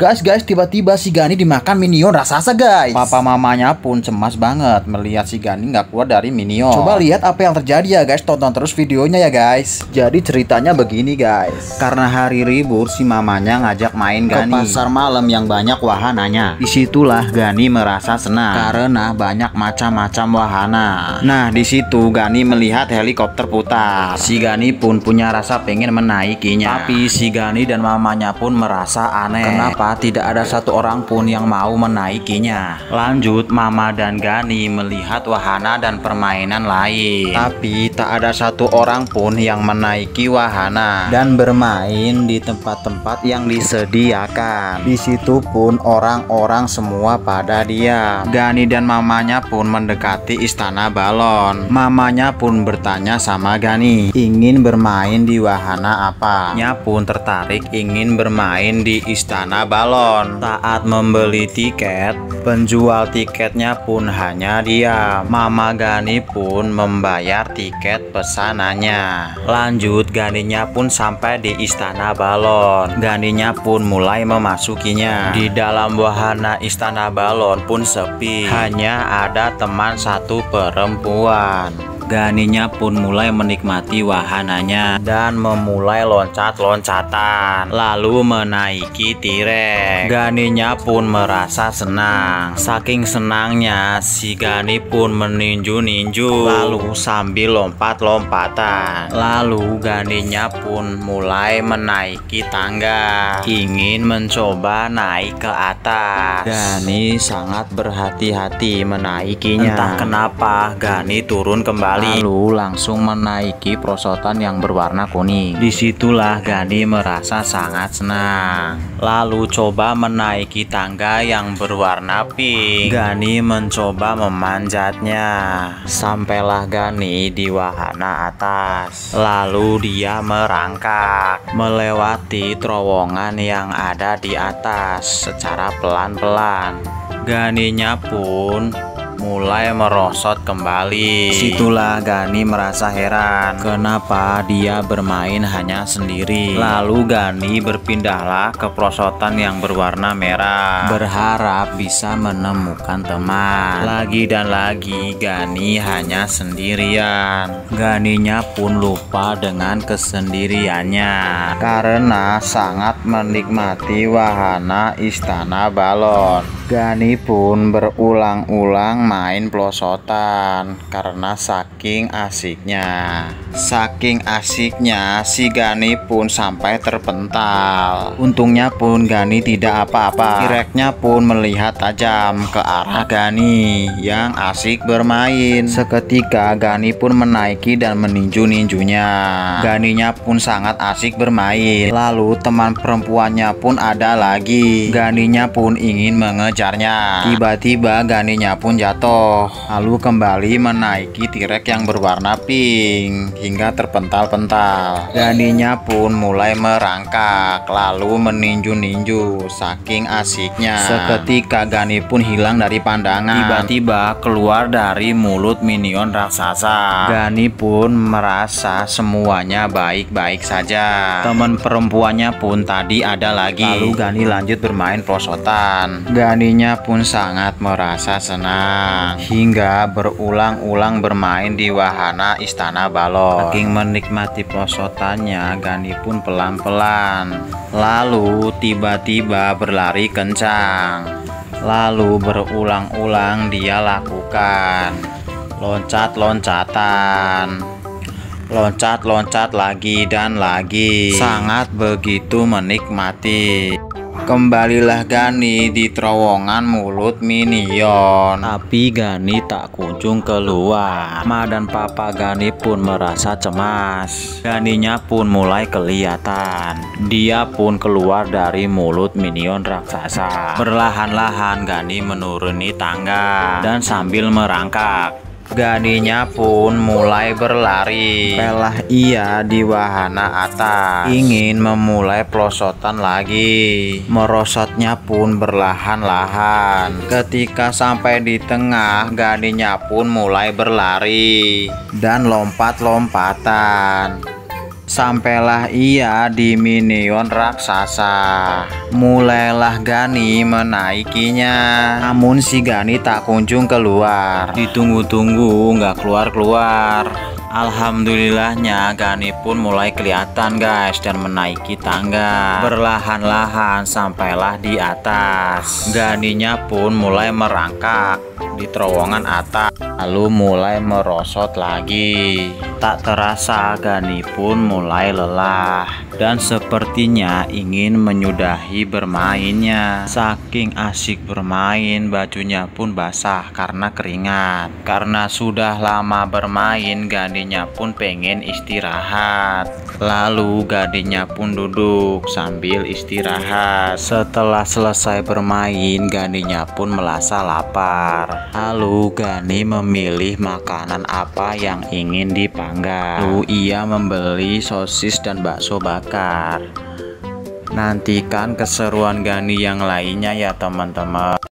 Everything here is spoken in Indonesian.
Guys, tiba-tiba si Gani dimakan minion raksasa guys. Papa mamanya pun cemas banget melihat si Gani nggak keluar dari minion. Coba lihat apa yang terjadi ya guys, tonton terus videonya ya guys. Jadi ceritanya begini guys. Karena hari libur si mamanya ngajak main Gani ke pasar malam yang banyak wahananya. Disitulah Gani merasa senang karena banyak macam-macam wahana. Nah di situ Gani melihat helikopter putar. Si Gani pun punya rasa pengen menaikinya. Tapi si Gani dan mamanya pun merasa aneh. Kenapa tidak ada satu orang pun yang mau menaikinya? Lanjut, Mama dan Gani melihat wahana dan permainan lain. Tapi tak ada satu orang pun yang menaiki wahana dan bermain di tempat-tempat yang disediakan. Di situ pun orang-orang semua pada diam. Gani dan mamanya pun mendekati istana balon. Mamanya pun bertanya sama Gani, ingin bermain di wahana apa? Nya pun tertarik ingin bermain di istana balon. Saat membeli tiket, penjual tiketnya pun hanya diam. Mama Gani pun membayar tiket pesanannya. Lanjut, Ganinya pun sampai di istana balon. Ganinya pun mulai memasukinya. Di dalam wahana istana balon pun sepi, hanya ada teman satu perempuan. Ganinya pun mulai menikmati wahananya dan memulai loncat-loncatan, lalu menaiki T-Rex. Ganinya pun merasa senang. Saking senangnya, si Gani pun meninju-ninju, lalu sambil lompat-lompatan. Lalu Ganinya pun mulai menaiki tangga, ingin mencoba naik ke atas. Gani sangat berhati-hati menaikinya. Entah kenapa Gani turun kembali, lalu langsung menaiki perosotan yang berwarna kuning. Disitulah Gani merasa sangat senang. Lalu coba menaiki tangga yang berwarna pink. Gani mencoba memanjatnya. Sampailah Gani di wahana atas. Lalu dia merangkak melewati terowongan yang ada di atas secara pelan-pelan. Ganinya pun mulai merosot kembali. Situlah Gani merasa heran, kenapa dia bermain hanya sendiri. Lalu Gani berpindahlah ke perosotan yang berwarna merah, berharap bisa menemukan teman. Lagi dan lagi Gani hanya sendirian. Ganinya pun lupa dengan kesendiriannya karena sangat menikmati wahana istana balon. Gani pun berulang-ulang main pelosotan karena saking asiknya. Saking asiknya, si Gani pun sampai terpental. Untungnya pun Gani tidak apa-apa. T-Rex-nya pun melihat tajam ke arah Gani yang asik bermain. Seketika Gani pun menaiki dan meninju-ninjunya. Ganinya pun sangat asik bermain. Lalu teman perempuannya pun ada lagi. Ganinya pun ingin mengejarnya. Tiba-tiba Ganinya pun jatuh, lalu kembali menaiki T-Rex yang berwarna pink hingga terpental-pental. Ganinya pun mulai merangkak lalu meninju-ninju saking asiknya. Seketika Gani pun hilang dari pandangan. Tiba-tiba keluar dari mulut minion raksasa. Gani pun merasa semuanya baik-baik saja. Teman perempuannya pun tadi ada lagi. Lalu Gani lanjut bermain perosotan. Ganinya pun sangat merasa senang hingga berulang-ulang bermain di wahana istana balon. Saking menikmati perosotannya, Gani pun pelan-pelan lalu tiba-tiba berlari kencang. Lalu berulang-ulang dia lakukan loncat-loncatan, loncat-loncat lagi dan lagi, sangat begitu menikmati. Kembalilah Gani di terowongan mulut minion. Tapi Gani tak kunjung keluar. Ma dan Papa Gani pun merasa cemas. Ganinya pun mulai kelihatan. Dia pun keluar dari mulut minion raksasa. Perlahan-lahan Gani menuruni tangga dan sambil merangkak. Ganinya pun mulai berlari. Sampailah ia di wahana atas, ingin memulai pelosotan lagi. Merosotnya pun berlahan-lahan. Ketika sampai di tengah, Ganinya pun mulai berlari dan lompat-lompatan. Sampailah ia di minion raksasa. Mulailah Gani menaikinya. Namun si Gani tak kunjung keluar. Ditunggu-tunggu nggak keluar-keluar. Alhamdulillahnya Gani pun mulai kelihatan guys dan menaiki tangga. Perlahan-lahan sampailah di atas. Ganinya pun mulai merangkak di terowongan atas, lalu mulai merosot lagi. Tak terasa Gani pun mulai lelah dan sepertinya ingin menyudahi bermainnya. Saking asik bermain, bajunya pun basah karena keringat. Karena sudah lama bermain, Ganinya pun pengen istirahat. Lalu Ganinya pun duduk sambil istirahat. Setelah selesai bermain, Ganinya pun merasa lapar. Lalu Gani memilih makanan apa yang ingin dipanggang. Lalu ia membeli sosis dan bakso bakar. Nantikan keseruan Gani yang lainnya ya teman-teman.